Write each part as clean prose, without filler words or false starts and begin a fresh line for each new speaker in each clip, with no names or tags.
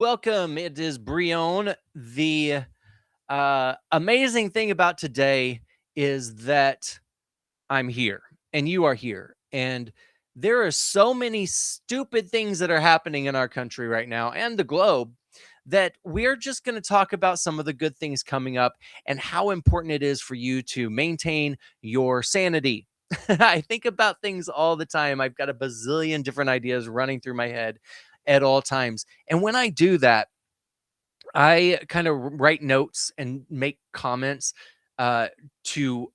Welcome. It is Brion. The amazing thing about today is that I'm here and you are here. And there are so many stupid things that are happening in our country right now and the globe that we're just going to talk about some of the good things coming up and how important it is for you to maintain your sanity. I think about things all the time. I've got a bazillion different ideas running through my head at all times. And when I do that, I kind of write notes and make comments to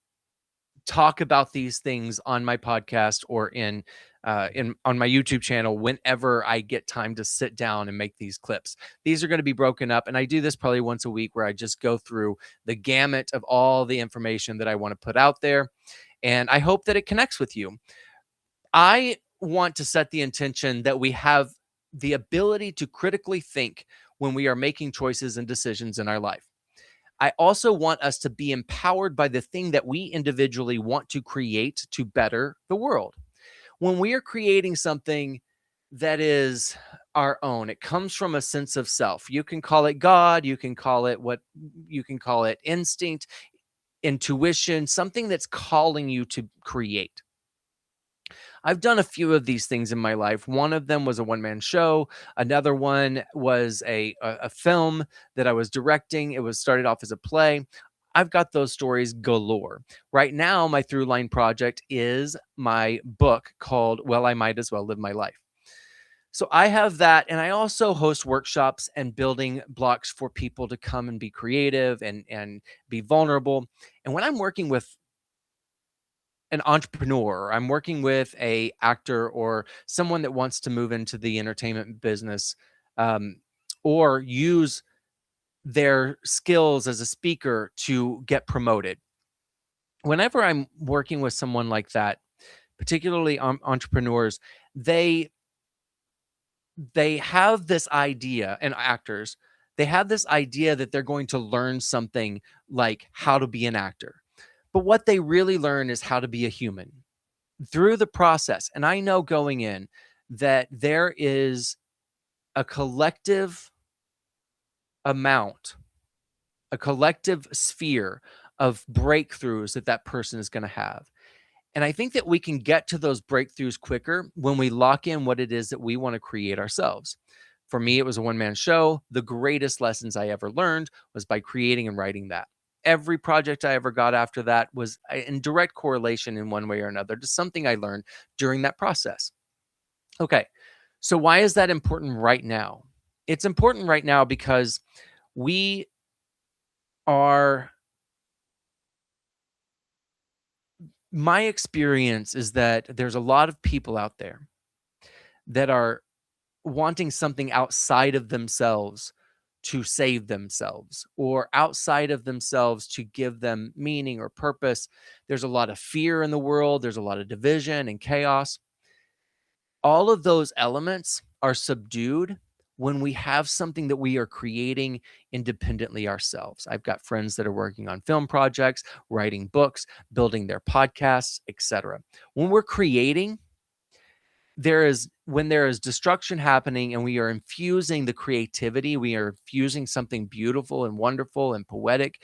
talk about these things on my podcast or in on my YouTube channel whenever I get time to sit down and make these clips. These are going to be broken up, and I do this probably once a week where I just go through the gamut of all the information that I want to put out there, and I hope that it connects with you. I want to set the intention that we have the ability to critically think when we are making choices and decisions in our life. I also want us to be empowered by the thing that we individually want to create to better the world. When we are creating something that is our own, it comes from a sense of self. You can call it God, you can call it instinct, intuition, something that's calling you to create. I've done a few of these things in my life. One of them was a one-man show. Another one was a film that I was directing. It was started off as a play. I've got those stories galore. Right now, my through line project is my book called Well, I Might As Well Live My Life. So I have that, and I also host workshops and building blocks for people to come and be creative and be vulnerable. And when I'm working with an entrepreneur, I'm working with a actor or someone that wants to move into the entertainment business, um, or use their skills as a speaker to get promoted. Whenever I'm working with someone like that, particularly entrepreneurs, they have this idea, and actors, they have this idea that they're going to learn something like how to be an actor. But what they really learn is how to be a human through the process. And I know going in that there is a collective amount, a collective sphere of breakthroughs that person is going to have. And I think that we can get to those breakthroughs quicker when we lock in what it is that we want to create ourselves. For me, it was a one-man show. The greatest lessons I ever learned was by creating and writing that. Every project I ever got after that was in direct correlation in one way or another to something I learned during that process. Okay, so why is that important right now? It's important right now because we are, my experience is that there's a lot of people out there that are wanting something outside of themselves to save themselves, or outside of themselves to give them meaning or purpose. There's a lot of fear in the world. There's a lot of division and chaos. All of those elements are subdued when we have something that we are creating independently ourselves. I've got friends that are working on film projects, writing books, building their podcasts, etc. When we're creating, when there is destruction happening and we are infusing the creativity, we are infusing something beautiful and wonderful and poetic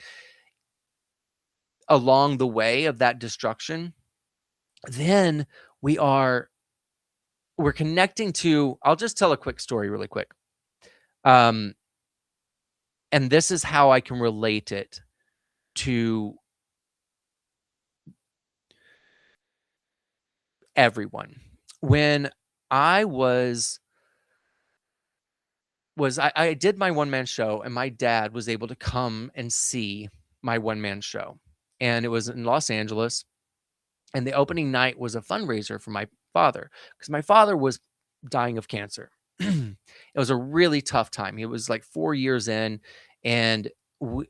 along the way of that destruction, then we're connecting to, I'll just tell a quick story really quick. And this is how I can relate it to everyone. When I I did my one-man show, and my dad was able to come and see my one-man show. And it was in Los Angeles. And the opening night was a fundraiser for my father, because my father was dying of cancer. It was a really tough time. He was like 4 years in, and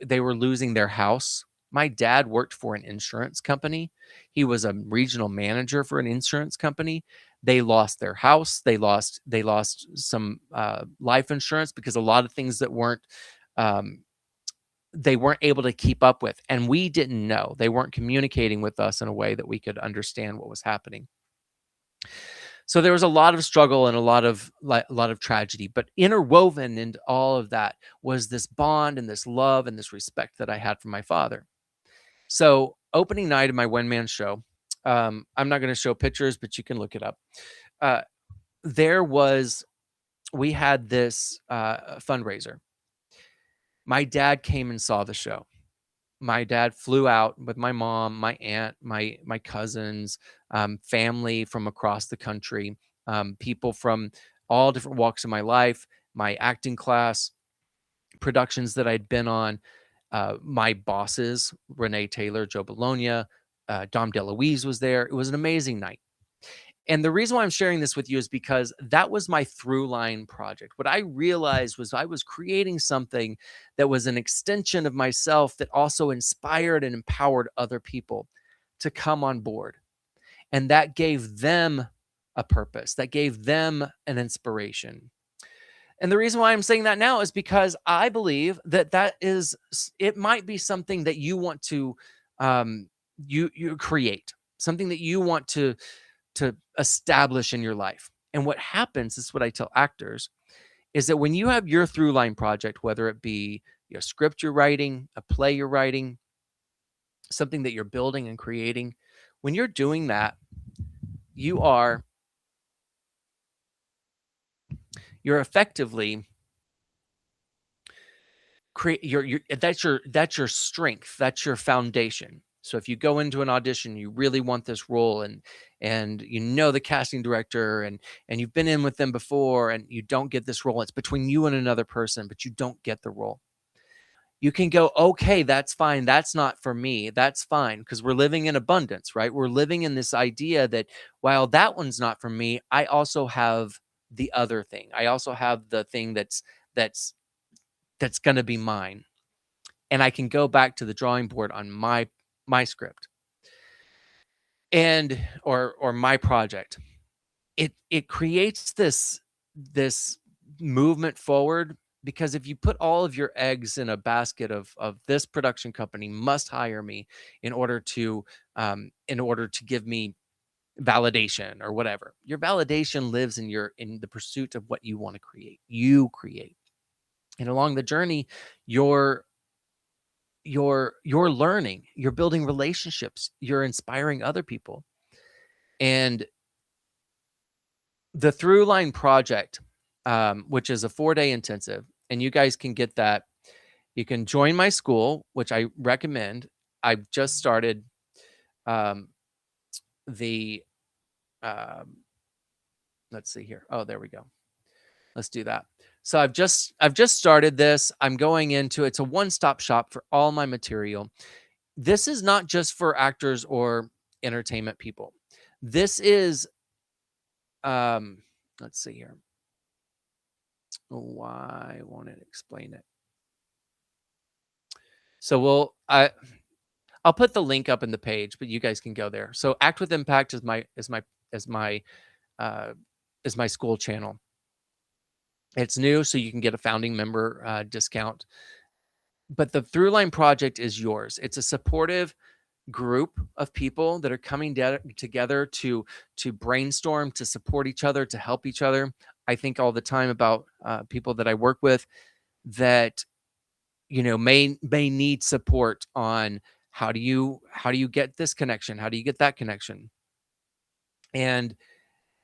they were losing their house. My dad worked for an insurance company. He was a regional manager for an insurance company. They lost their house. They lost some life insurance, because a lot of things that um, they weren't able to keep up with, and we didn't know. They weren't communicating with us in a way that we could understand what was happening. So there was a lot of struggle and a lot of tragedy, but interwoven into all of that was this bond and this love and this respect that I had for my father. So opening night of my one man show, I'm not going to show pictures, but you can look it up. Uh, there was we had this fundraiser. My dad came and saw the show. My dad flew out with my mom, my aunt, my cousins, family from across the country, people from all different walks of my life, my acting class, productions that I'd been on, my bosses, Renee Taylor, Joe Bologna, Dom DeLuise was there. It was an amazing night. And the reason why I'm sharing this with you is because that was my through line project. What I realized was I was creating something that was an extension of myself that also inspired and empowered other people to come on board. And that gave them a purpose, that gave them an inspiration. And the reason why I'm saying that now is because I believe that it might be something that you want to um, you create, something that you want to establish in your life. And what happens, this is what I tell actors, is that when you have your through line project, whether it be a script you're writing, a play you're writing, something that you're building and creating, when you're doing that, you are you're effectively create your that's your strength, that's your foundation. So if you go into an audition, you really want this role, and you know the casting director, and you've been in with them before, and you don't get this role, it's between you and another person, but you don't get the role. You can go, okay, that's fine, that's not for me, that's fine, because we're living in abundance, right? We're living in this idea that while that one's not for me, I also have the other thing, I also have the thing that's that's going to be mine, and I can go back to the drawing board on my script and or my project. It creates this movement forward, because if you put all of your eggs in a basket of this production company must hire me in order to give me validation or whatever, your validation lives in the pursuit of what you want to create. You create, and along the journey, you're you're learning, you're building relationships, you're inspiring other people. And the Throughline Project, which is a 4-day intensive, and you guys can get that. You can join my school, which I recommend. I've just started um, the, um, let's see here. Oh, there we go. Let's do that. So I've just started this. I'm going into it's a one-stop shop for all my material. This is not just for actors or entertainment people. This is um let's see here. Why won't it explain it? So I'll put the link up in the page, but you guys can go there. So Act with Impact is my uh is my school channel. It's new, so you can get a founding member discount. But the Throughline Project is yours. It's a supportive group of people that are coming together to brainstorm, to support each other, to help each other. I think all the time about people that I work with that may need support on how do you get this connection, how do you get that connection. And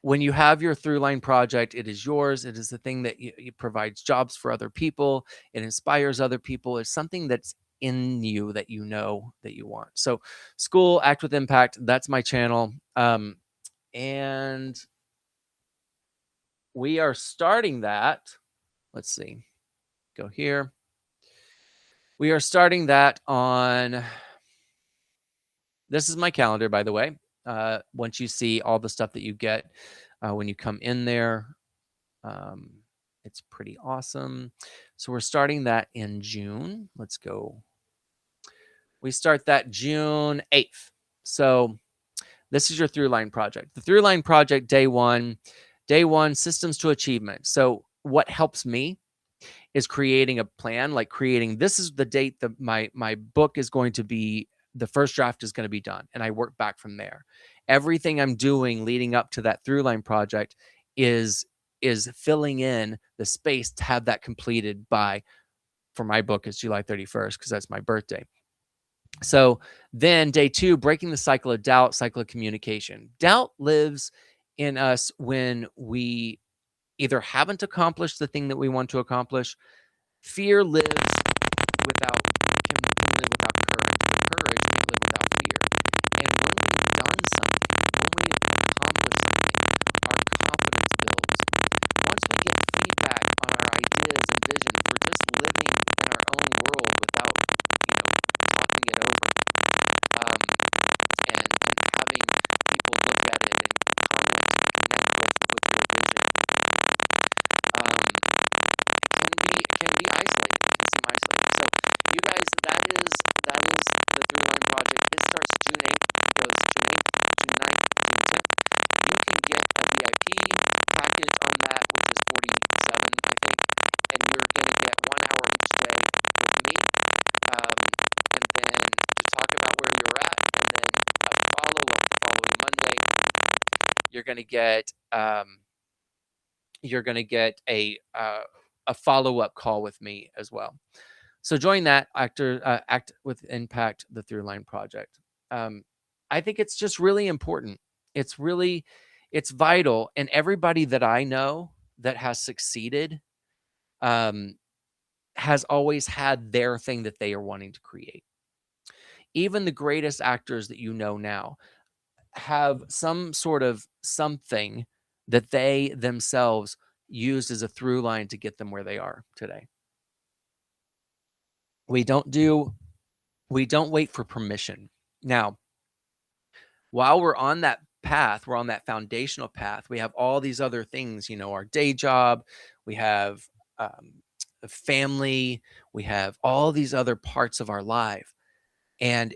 when you have your through line project, it is yours. It is the thing that it provides jobs for other people. It inspires other people. It's something that's in you that you know that you want. So, school, Act with Impact, that's my channel. And we are starting that. Let's see, go here. We are starting that on, this is my calendar, by the way. Once you see all the stuff that you get when you come in there, Um, it's pretty awesome. So we're starting that in June. Let's go. We start that June 8th. So this is your Throughline Project. The Throughline Project, day one, systems to achievement. So what helps me is creating a plan, like creating, this is the date that my book is going to be, the first draft is going to be done. And I work back from there. Everything I'm doing leading up to that through line project is filling in the space to have that completed by, for my book, it's July 31st because that's my birthday. So then day 2, breaking the cycle of doubt, cycle of communication. Doubt lives in us when we either haven't accomplished the thing that we want to accomplish. Fear lives without can live without courage, but courage can't live without fear. And when we've done something, when we accomplish something, our confidence builds. Once we get feedback on our ideas and vision, if we're just living in our own world without, talking it over, and having people look at it and comment, connect with your vision, it can be isolating. It can seem isolating. So, you guys, that is the Through Line Project. It starts June 8th. It goes June 8th, June 9th, June 10th. You can get a VIP package on that, which is $47, I think, and you're going to get 1 hour each day with me, and then to talk about where you're at, and then a follow-up the following Monday. You're going to get a follow-up call with me as well. So join that Act with Impact, the Through Line Project. I think it's just really important. It's vital. And everybody that I know that has succeeded has always had their thing that they are wanting to create. Even the greatest actors that you know now have some sort of something that they themselves used as a through line to get them where they are today. We don't wait for permission. Now, while we're on that path, we're on that foundational path, we have all these other things, our day job, we have a family, we have all these other parts of our life, and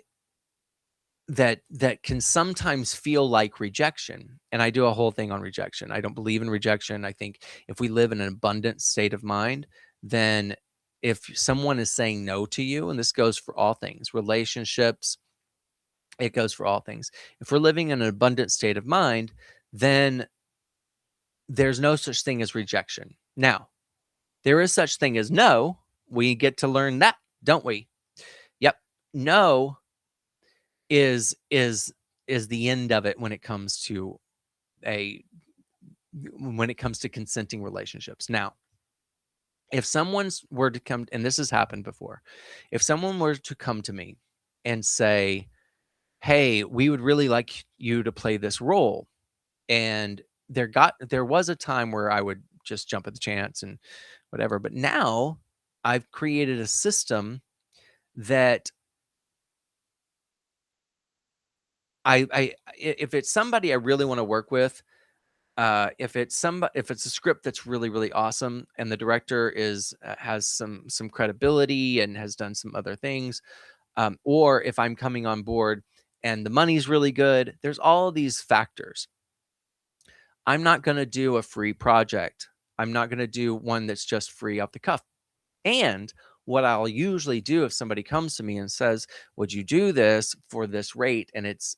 that can sometimes feel like rejection. And I do a whole thing on rejection. I don't believe in rejection. I think if we live in an abundant state of mind, then if someone is saying no to you, and this goes for all things, relationships, it goes for all things. If we're living in an abundant state of mind, then there's no such thing as rejection. Now, there is such thing as no. We get to learn that, don't we? Yep. No is the end of it when it comes to consenting relationships. Now, if someone were to come, and this has happened before, if someone were to come to me and say, hey, we would really like you to play this role, and there was a time where I would just jump at the chance and whatever, but now I've created a system that if it's somebody I really want to work with, if it's a script that's really, really awesome and the director has some credibility and has done some other things, or if I'm coming on board and the money's really good, there's all these factors. I'm not going to do a free project. I'm not going to do one that's just free off the cuff. And what I'll usually do if somebody comes to me and says, would you do this for this rate? And it's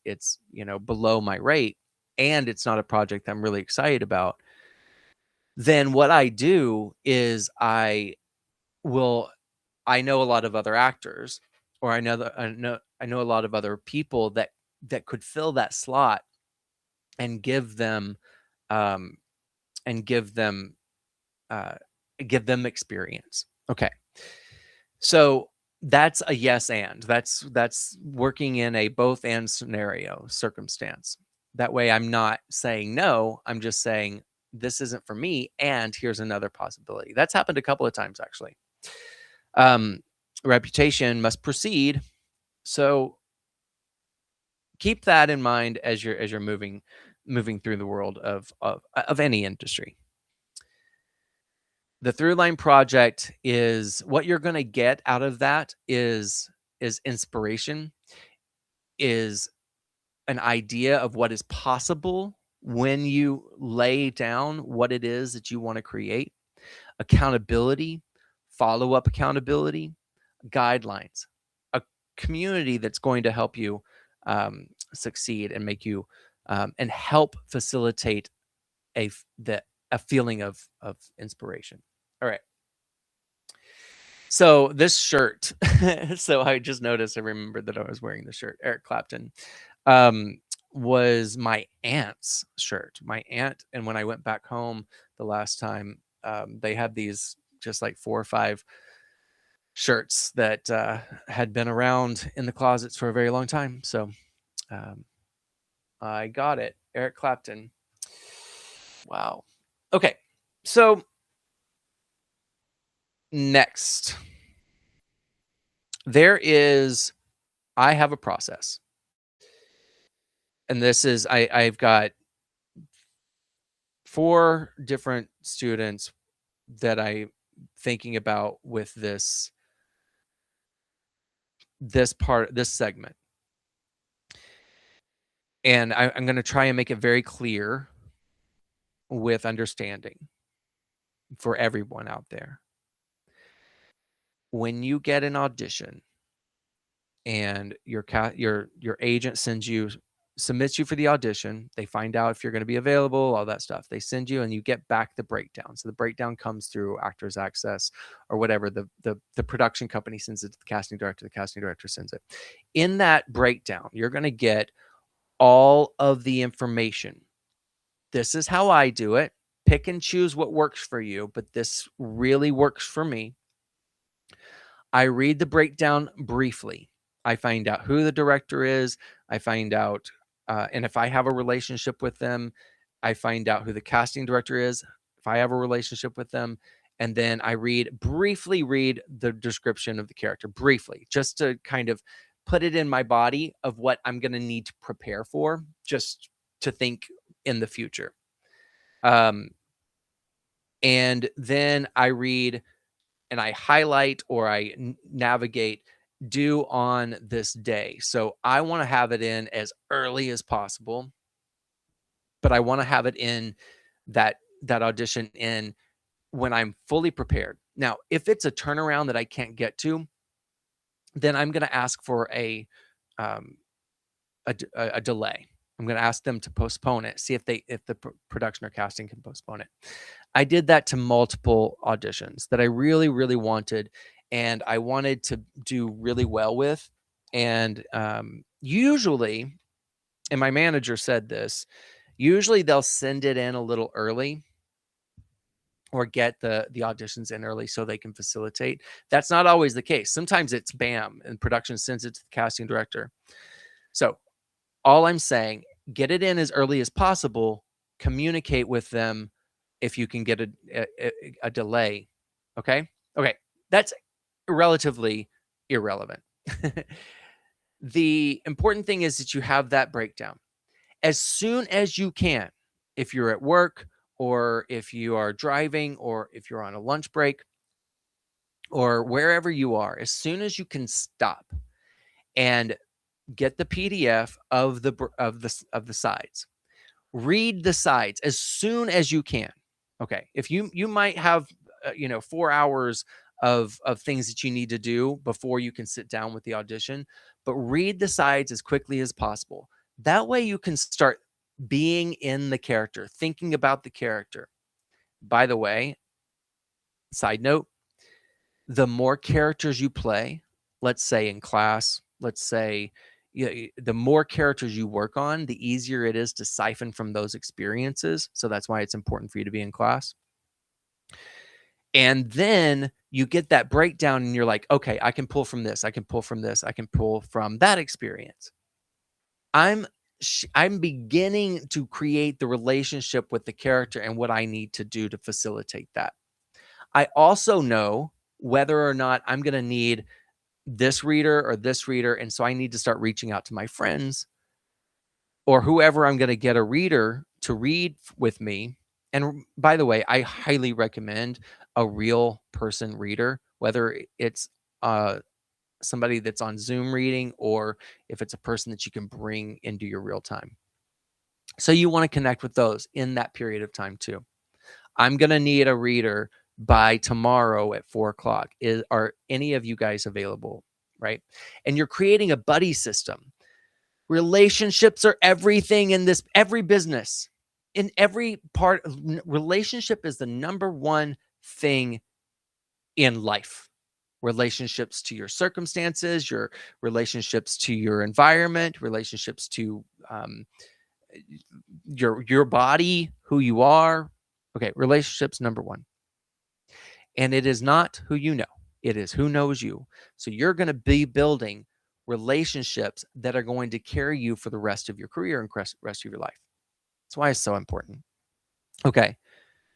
below my rate, and it's not a project I'm really excited about. Then what I do is I know a lot of other actors, or I know a lot of other people that could fill that slot and give them experience. Okay. So that's a yes and. That's working in a both and scenario circumstance. That way I'm not saying no, I'm just saying this isn't for me, and here's another possibility. That's happened a couple of times, actually. Reputation must precede. So keep that in mind as you're moving through the world of any industry. The Through Line Project is what you're going to get out of that is inspiration, is an idea of what is possible when you lay down what it is that you want to create, accountability, follow-up accountability, guidelines, a community that's going to help you succeed and make you and help facilitate a feeling of inspiration. All right. So this shirt, so I just noticed, I remembered that I was wearing the shirt. Eric Clapton um, was my aunt's shirt. My aunt, and when I went back home the last time, they had these just like 4 or 5 shirts that had been around in the closets for a very long time. So um, I got it. Eric Clapton. Wow. Okay. So next, I have a process. And this is, I've got 4 different students that I thinking about with this segment. And I'm going to try and make it very clear with understanding for everyone out there. When you get an audition and your agent submits you for the audition, they find out if you're going to be available, all that stuff. They send you and you get back the breakdown. So the breakdown comes through Actors Access or whatever. The production company sends it to the casting director sends it. In that breakdown, you're going to get all of the information. This is how I do it. Pick and choose what works for you, but this really works for me. I read the breakdown briefly. I find out who the director is. I find out, and if I have a relationship with them, I find out who the casting director is, if I have a relationship with them. And then I briefly read the description of the character, briefly, just to kind of put it in my body of what I'm going to need to prepare for, just to think in the future. And then I read and I highlight or I navigate due on this day. So I want to have it in as early as possible, but I want to have it in that audition in when I'm fully prepared. Now, if it's a turnaround that I can't get to, then I'm going to ask for a delay. I'm going to ask them to postpone it, see if the production or casting can postpone it. I did that to multiple auditions that I really, really wanted, and I wanted to do really well with. And usually, and my manager said this, usually they'll send it in a little early or get the auditions in early so they can facilitate. That's not always the case. Sometimes it's bam, and production sends it to the casting director. So all I'm saying, get it in as early as possible, communicate with them if you can get a delay. Okay. That's relatively irrelevant. The important thing is that you have that breakdown as soon as you can. If you're at work or if you are driving or if you're on a lunch break or wherever you are, as soon as you can stop and get the PDF of the sides. Read the sides as soon as you can. Okay, if you might have 4 hours of things that you need to do before you can sit down with the audition, but read the sides as quickly as possible. That way you can start being in the character, thinking about the character. By the way, side note, the more characters you play, let's say in class, let's say the more characters you work on, the easier it is to siphon from those experiences. So that's why it's important for you to be in class. And then you get that breakdown and you're like, okay, I can pull from this. I can pull from this. I can pull from that experience. I'm beginning to create the relationship with the character and what I need to do to facilitate that. I also know whether or not I'm going to need this reader or this reader. And so I need to start reaching out to my friends or whoever I'm going to get a reader to read with me. And by the way, I highly recommend a real person reader, whether it's somebody that's on Zoom reading or if it's a person that you can bring into your real time. So you want to connect with those in that period of time too. I'm going to need a reader by tomorrow at 4:00. Are any of you guys available? Right. And you're creating a buddy system. Relationships are everything in this, every business, in every part. Relationship is the number one thing in life. Relationships to your circumstances, your relationships to your environment, relationships to your body, who you are. Okay, relationships number one. And it is not who you know, it is who knows you. So you're going to be building relationships that are going to carry you for the rest of your career and rest of your life. That's why it's so important. Okay,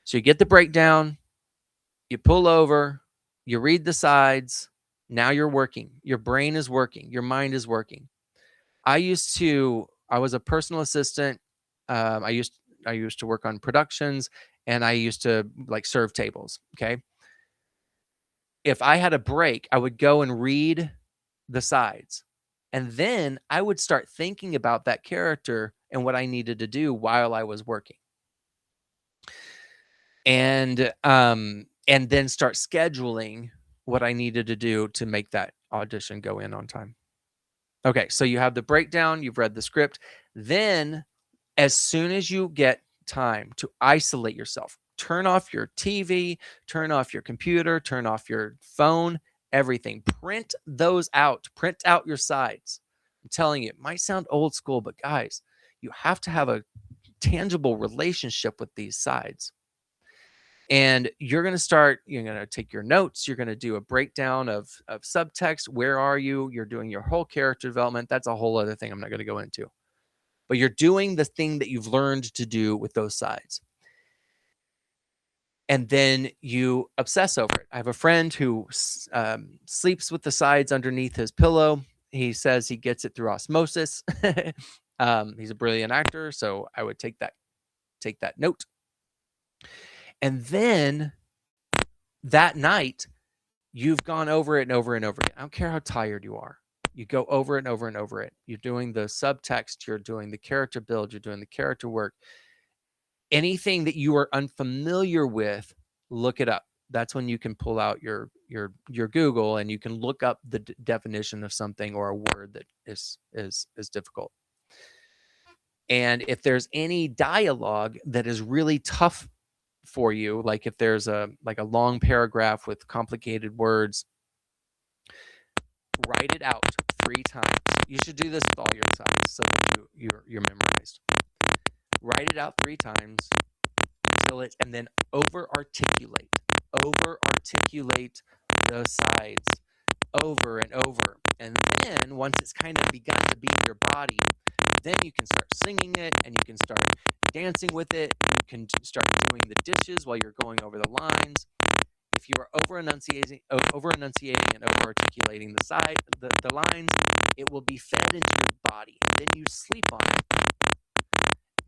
so you get the breakdown, you pull over, you read the sides. Now you're working. Your brain is working. Your mind is working. I was a personal assistant. I used to work on productions, and I used to like serve tables. Okay. If I had a break, I would go and read the sides. And then I would start thinking about that character and what I needed to do while I was working. And then start scheduling what I needed to do to make that audition go in on time. Okay, so you have the breakdown, you've read the script. Then as soon as you get time to isolate yourself, turn off your TV, turn off your computer, turn off your phone, everything. Print those out. Print out your sides. I'm telling you, it might sound old school, but guys, you have to have a tangible relationship with these sides. And you're going to take your notes. You're going to do a breakdown of subtext. Where are you? You're doing your whole character development. That's a whole other thing I'm not going to go into. But you're doing the thing that you've learned to do with those sides. And then you obsess over it. I have a friend who sleeps with the sides underneath his pillow. He says he gets it through osmosis. He's a brilliant actor, so I would take that note. And then that night, you've gone over it and over and over again. I don't care how tired you are. You go over it and over and over it. You're doing the subtext. You're doing the character build. You're doing the character work. Anything that you are unfamiliar with, look it up. That's when you can pull out your Google and you can look up the definition of something or a word that is difficult. And if there's any dialogue that is really tough for you, like if there's a long paragraph with complicated words, write it out 3 times. You should do this with all your sides so that you're memorized. Write it out 3 times until it, and then over articulate the sides over and over. And then once it's kind of begun to be in your body, then you can start singing it and you can start dancing with it. You can start doing the dishes while you're going over the lines. If you are over enunciating and over articulating the lines, it will be fed into your body. And then you sleep on it.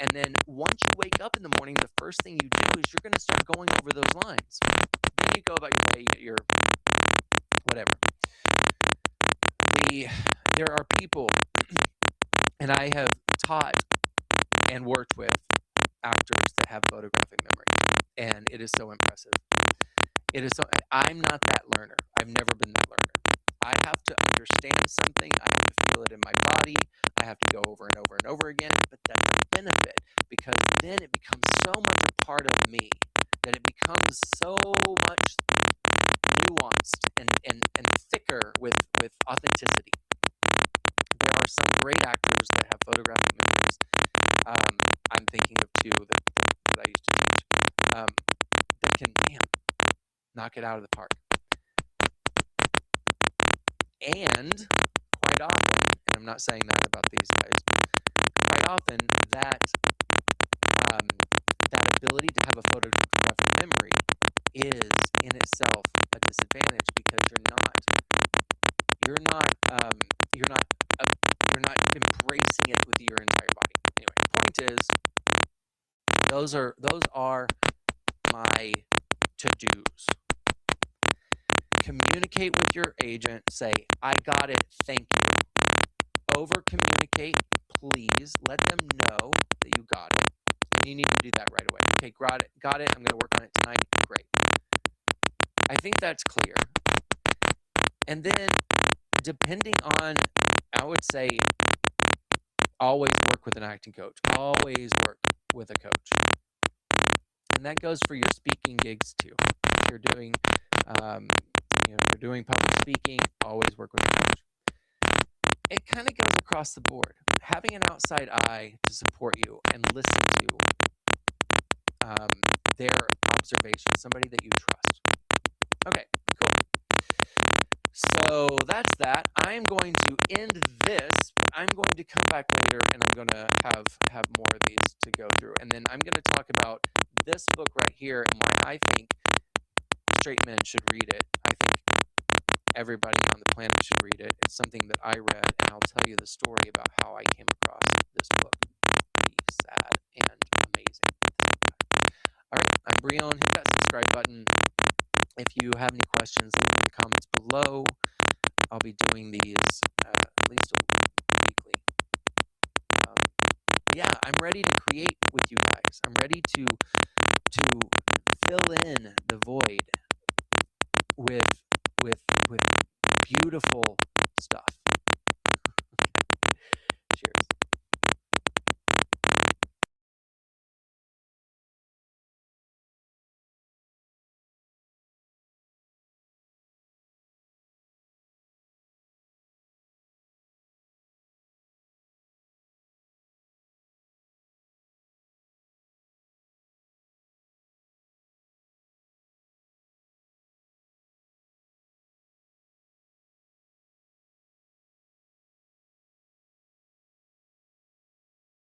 And then once you wake up in the morning, the first thing you do is you're going to start going over those lines. Then you go about your way, you get your whatever. There are people, and I have taught and worked with actors that have photographic memory, and it is so impressive. I'm not that learner. I've never been that learner. I have to understand something. I have to feel it in my body. I have to go over and over and over again. But that's a benefit, because then it becomes so much a part of me that it becomes so much nuanced and thicker with authenticity. There are some great actors that have photographic memories. I'm thinking of 2 that I used to teach. That can, knock it out of the park. And quite often, and I'm not saying that about these guys, quite often that ability to have a photographic memory is in itself a disadvantage, because you're not embracing it with your entire body. Anyway, the point is, those are my to-dos. Communicate with your agent. Say, I got it, thank you. Over communicate, please. Let them know that you got it. And you need to do that right away. Okay, got it. I'm going to work on it tonight. Great. I think that's clear. And then, depending on, I would say, always work with an acting coach. Always work with a coach. And that goes for your speaking gigs too. If you're doing, if you're doing public speaking, always work with a coach. It kind of goes across the board. Having an outside eye to support you and listen to their observation, somebody that you trust. Okay, cool. So that's that. I'm going to end this. I'm going to come back later and I'm going to have more of these to go through. And then I'm going to talk about this book right here and why I think straight men should read it. I think everybody on the planet should read it. It's something that I read, and I'll tell you the story about how I came across this book. Pretty sad and amazing. All right, I'm Brion. Hit that subscribe button. If you have any questions, leave them in the comments below. I'll be doing these at least weekly. I'm ready to create with you guys. I'm ready to fill in the void with beautiful